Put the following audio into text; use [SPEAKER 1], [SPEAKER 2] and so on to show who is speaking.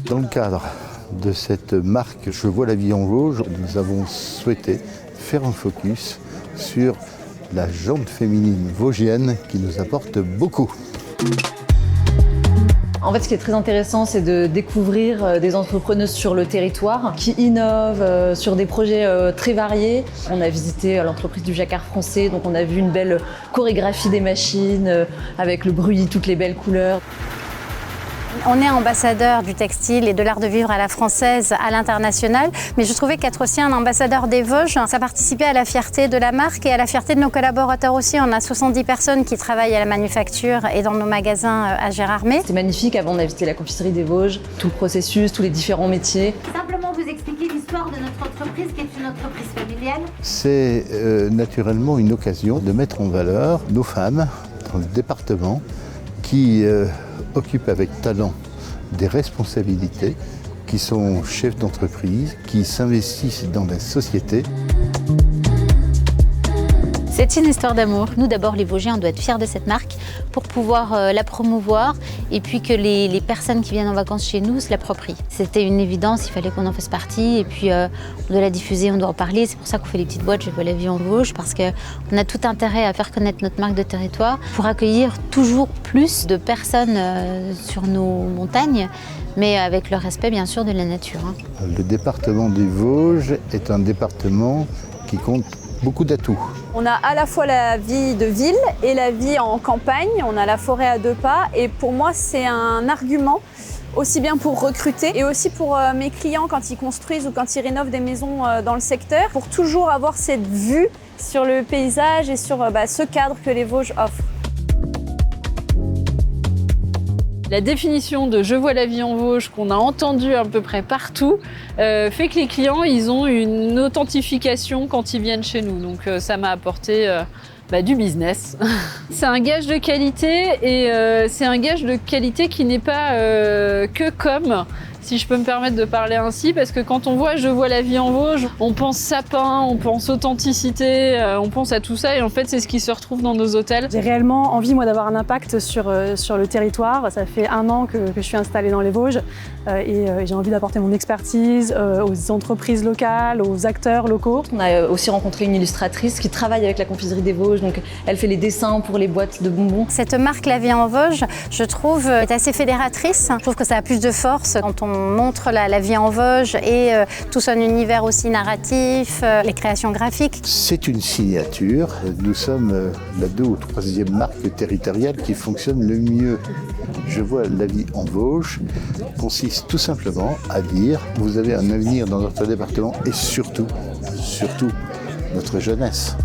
[SPEAKER 1] Dans le cadre de cette marque Je vois la vie en Vosges, nous avons souhaité faire un focus sur la jante féminine vosgienne qui nous apporte beaucoup.
[SPEAKER 2] En fait, ce qui est très intéressant, c'est de découvrir des entrepreneuses sur le territoire qui innovent sur des projets très variés. On a visité l'entreprise du jacquard français, donc on a vu une belle chorégraphie des machines avec le bruit, toutes les belles couleurs.
[SPEAKER 3] On est ambassadeur du textile et de l'art de vivre à la française à l'international, mais je trouvais qu'être aussi un ambassadeur des Vosges, ça participait à la fierté de la marque et à la fierté de nos collaborateurs aussi. On a 70 personnes qui travaillent à la manufacture et dans nos magasins à Gérardmer.
[SPEAKER 2] C'est magnifique, avant on a visité la confiserie des Vosges, tout le processus, tous les différents métiers.
[SPEAKER 4] Simplement vous expliquer l'histoire de notre entreprise qui est une entreprise familiale.
[SPEAKER 1] C'est naturellement une occasion de mettre en valeur nos femmes dans le département qui occupent avec talent des responsabilités, qui sont chefs d'entreprise, qui s'investissent dans la société.
[SPEAKER 5] C'est une histoire d'amour. Nous, d'abord, les Vosgiens, on doit être fiers de cette marque pour pouvoir la promouvoir et puis que les personnes qui viennent en vacances chez nous se l'approprient. C'était une évidence, il fallait qu'on en fasse partie et puis on doit la diffuser, on doit en parler. C'est pour ça qu'on fait les petites boîtes Je vois la vie en Vosges parce qu'on a tout intérêt à faire connaître notre marque de territoire pour accueillir toujours plus de personnes sur nos montagnes, mais avec le respect, bien sûr, de la nature.
[SPEAKER 1] Le département des Vosges est un département qui compte beaucoup d'atouts.
[SPEAKER 6] On a à la fois la vie de ville et la vie en campagne, on a la forêt à deux pas et pour moi c'est un argument aussi bien pour recruter et aussi pour mes clients quand ils construisent ou quand ils rénovent des maisons dans le secteur, pour toujours avoir cette vue sur le paysage et sur ce cadre que les Vosges offrent.
[SPEAKER 7] La définition de Je vois la vie en Vosges qu'on a entendue à peu près partout fait que les clients ils ont une authentification quand ils viennent chez nous. Donc ça m'a apporté du business. C'est un gage de qualité et c'est un gage de qualité qui n'est pas que comme, si je peux me permettre de parler ainsi, parce que quand on voit Je vois la vie en Vosges, on pense sapin, on pense authenticité, on pense à tout ça et en fait c'est ce qui se retrouve dans nos hôtels.
[SPEAKER 8] J'ai réellement envie moi d'avoir un impact sur le territoire. Ça fait 1 an que je suis installée dans les Vosges et j'ai envie d'apporter mon expertise aux entreprises locales, aux acteurs locaux.
[SPEAKER 2] On a aussi rencontré une illustratrice qui travaille avec la confiserie des Vosges, donc elle fait les dessins pour les boîtes de bonbons.
[SPEAKER 3] Cette marque La Vie en Vosges, je trouve, est assez fédératrice. Je trouve que ça a plus de force quand on montre la vie en Vosges et tout son univers aussi narratif, les créations graphiques.
[SPEAKER 1] C'est une signature. Nous sommes la 2e ou 3e marque territoriale qui fonctionne le mieux. Je vois la vie en Vosges consiste tout simplement à dire vous avez un avenir dans notre département et surtout notre jeunesse.